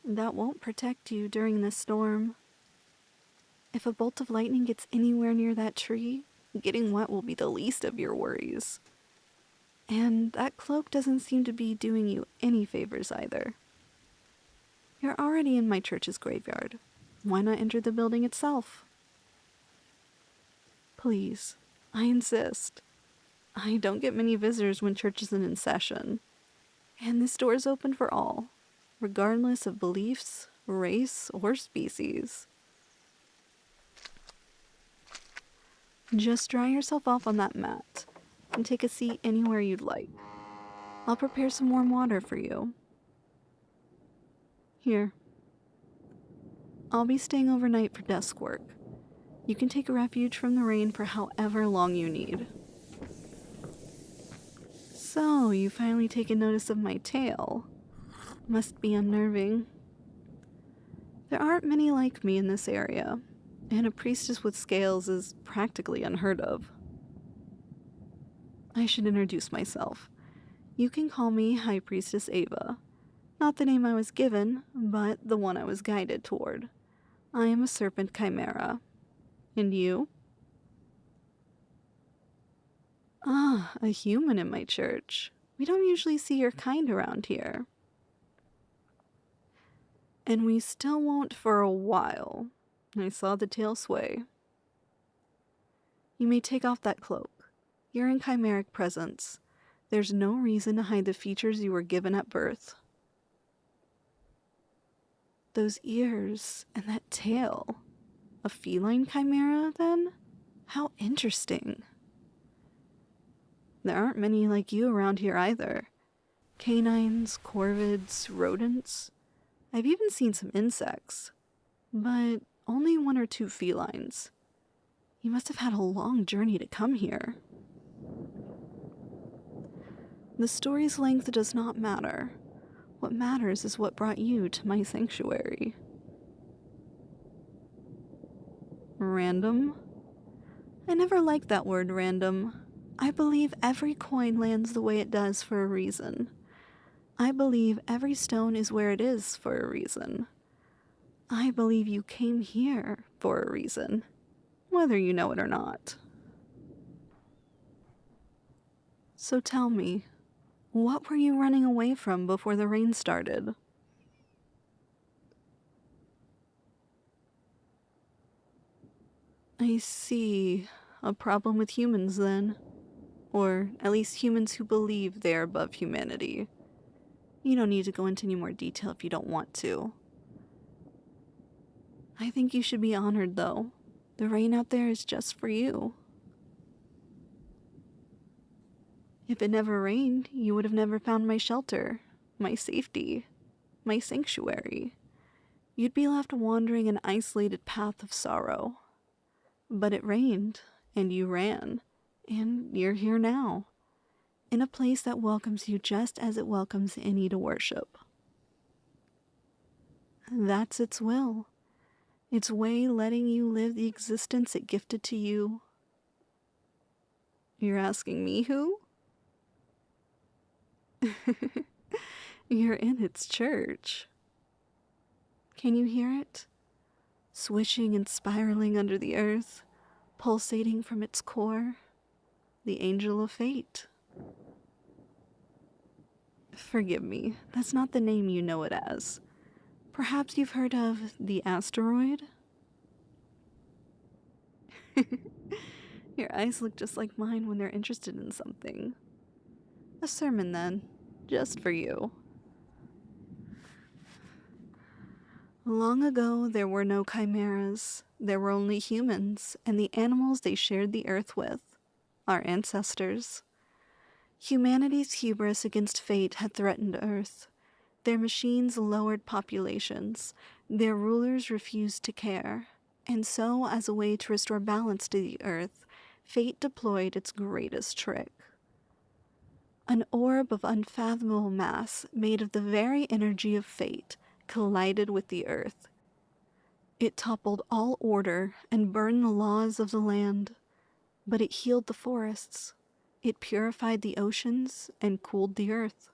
that won't protect you during this storm. If a bolt of lightning gets anywhere near that tree, getting wet will be the least of your worries. And that cloak doesn't seem to be doing you any favors either. You're already in my church's graveyard. Why not enter the building itself? Please, I insist. I don't get many visitors when church isn't in session. And this door is open for all, regardless of beliefs, race, or species. Just dry yourself off on that mat and take a seat anywhere you'd like. I'll prepare some warm water for you. Here. I'll be staying overnight for desk work. You can take a refuge from the rain for however long you need. So, you finally taken notice of my tail. Must be unnerving. There aren't many like me in this area, and a priestess with scales is practically unheard of. I should introduce myself. You can call me High Priestess Ava. Not the name I was given, but the one I was guided toward. I am a serpent chimera. And you? Ah, a human in my church. We don't usually see your kind around here. And we still won't for a while. I saw the tail sway. You may take off that cloak. You're in chimeric presence. There's no reason to hide the features you were given at birth. Those ears and that tail. A feline chimera, then? How interesting. There aren't many like you around here either. Canines, corvids, rodents. I've even seen some insects. But only one or two felines. You must have had a long journey to come here. The story's length does not matter. What matters is what brought you to my sanctuary. Random? I never liked that word random. I believe every coin lands the way it does for a reason. I believe every stone is where it is for a reason. I believe you came here for a reason, whether you know it or not. So tell me, what were you running away from before the rain started? I see. A problem with humans, then. Or at least humans who believe they're above humanity. You don't need to go into any more detail if you don't want to. I think you should be honored, though. The rain out there is just for you. If it never rained, you would have never found my shelter, my safety, my sanctuary. You'd be left wandering an isolated path of sorrow. But it rained, and you ran, and you're here now, in a place that welcomes you just as it welcomes any to worship. That's its will. Its way letting you live the existence it gifted to you. You're asking me who? You're in its church. Can you hear it? Swishing and spiraling under the earth, pulsating from its core. The angel of fate. Forgive me, that's not the name you know it as. Perhaps you've heard of the asteroid? Your eyes look just like mine when they're interested in something. A sermon, then, just for you. Long ago, there were no chimeras. There were only humans and the animals they shared the earth with, our ancestors. Humanity's hubris against fate had threatened Earth. Their machines lowered populations. Their rulers refused to care. And so, as a way to restore balance to the Earth, fate deployed its greatest trick. An orb of unfathomable mass, made of the very energy of fate, collided with the Earth. It toppled all order and burned the laws of the land. But it healed the forests. It purified the oceans and cooled the earth.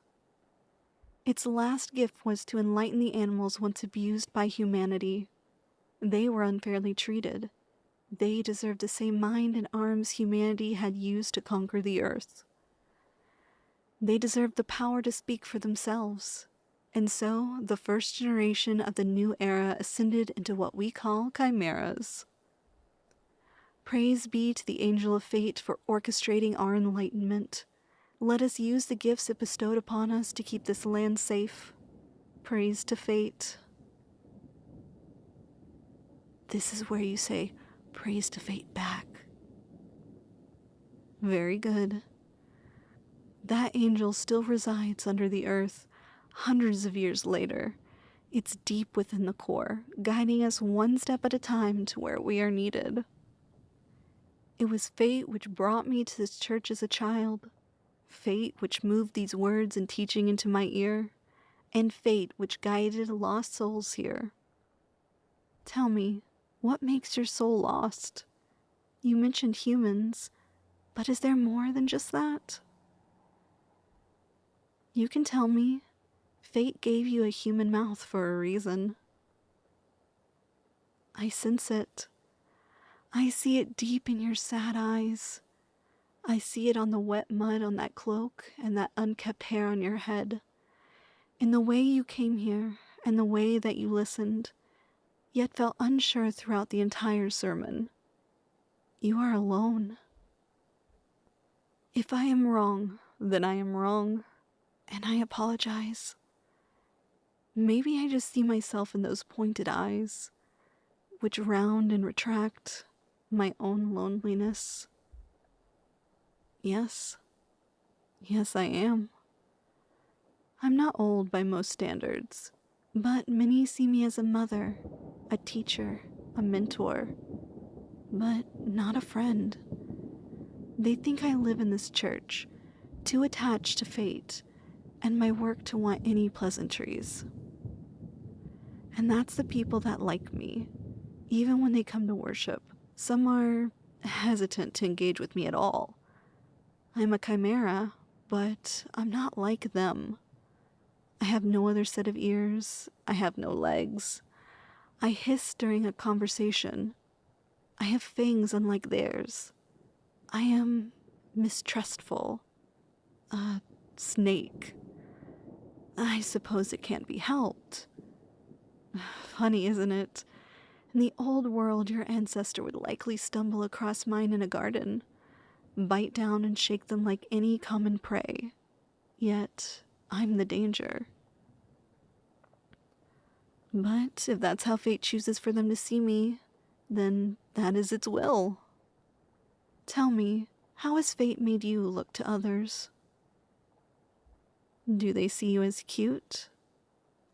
Its last gift was to enlighten the animals once abused by humanity. They were unfairly treated. They deserved the same mind and arms humanity had used to conquer the earth. They deserved the power to speak for themselves. And so, the first generation of the new era ascended into what we call chimeras. Praise be to the angel of fate for orchestrating our enlightenment. Let us use the gifts it bestowed upon us to keep this land safe. Praise to fate. This is where you say, praise to fate back. Very good. That angel still resides under the earth, hundreds of years later. It's deep within the core, guiding us one step at a time to where we are needed. It was fate which brought me to this church as a child, fate which moved these words and teaching into my ear, and fate which guided lost souls here. Tell me, what makes your soul lost? You mentioned humans, but is there more than just that? You can tell me. Fate gave you a human mouth for a reason. I sense it. I see it deep in your sad eyes. I see it on the wet mud on that cloak and that unkept hair on your head. In the way you came here and the way that you listened, yet felt unsure throughout the entire sermon. You are alone. If I am wrong, then I am wrong, and I apologize. Maybe I just see myself in those pointed eyes, which round and retract my own loneliness. Yes, I am. I'm not old by most standards, but many see me as a mother, a teacher, a mentor, but not a friend. They think I live in this church, too attached to fate, and my work to want any pleasantries. And that's the people that like me, even when they come to worship. Some are hesitant to engage with me at all. I'm a chimera, but I'm not like them. I have no other set of ears. I have no legs. I hiss during a conversation. I have fangs unlike theirs. I am mistrustful. A snake. I suppose it can't be helped. Funny, isn't it? In the old world, your ancestor would likely stumble across mine in a garden, bite down and shake them like any common prey. Yet, I'm the danger. But if that's how fate chooses for them to see me, then that is its will. Tell me, how has fate made you look to others? Do they see you as cute?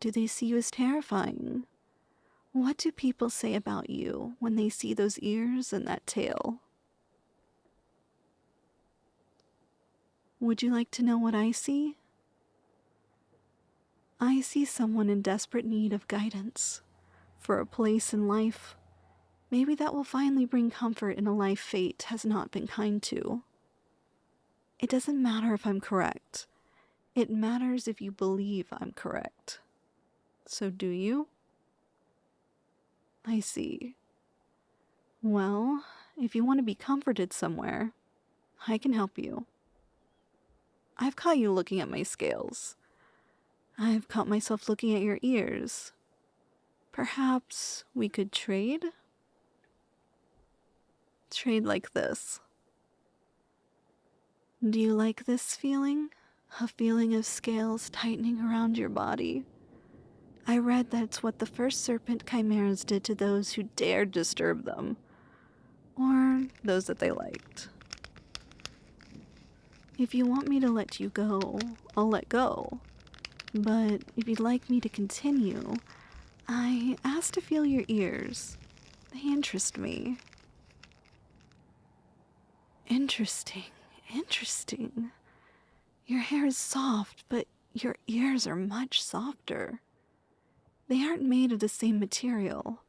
Do they see you as terrifying? What do people say about you when they see those ears and that tail? Would you like to know what I see? I see someone in desperate need of guidance, for a place in life. Maybe that will finally bring comfort in a life fate has not been kind to. It doesn't matter if I'm correct. It matters if you believe I'm correct. So do you? I see. Well, if you want to be comforted somewhere, I can help you. I've caught you looking at my scales. I've caught myself looking at your ears. Perhaps we could trade? Trade like this. Do you like this feeling? A feeling of scales tightening around your body? I read that it's what the first serpent chimeras did to those who dared disturb them, or those that they liked. If you want me to let you go, I'll let go. But if you'd like me to continue, I asked to feel your ears. They interest me. Interesting. Your hair is soft, but your ears are much softer. They aren't made of the same material,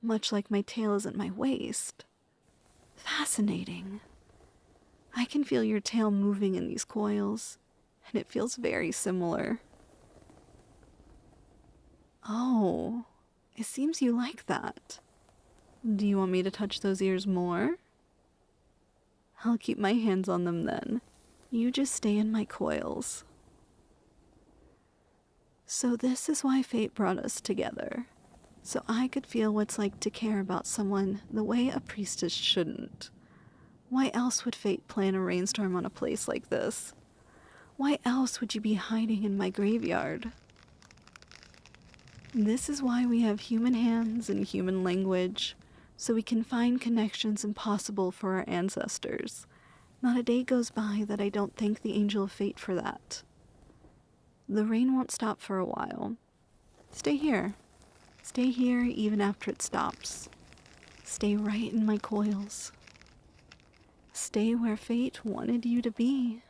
much like my tail isn't my waist. Fascinating. I can feel your tail moving in these coils, and it feels very similar. Oh, it seems you like that. Do you want me to touch those ears more? I'll keep my hands on them then. You just stay in my coils. So this is why fate brought us together. So I could feel what it's like to care about someone the way a priestess shouldn't. Why else would fate plan a rainstorm on a place like this? Why else would you be hiding in my graveyard? This is why we have human hands and human language, so we can find connections impossible for our ancestors. Not a day goes by that I don't thank the angel of fate for that. The rain won't stop for a while. Stay here. Stay here even after it stops. Stay right in my coils. Stay where fate wanted you to be.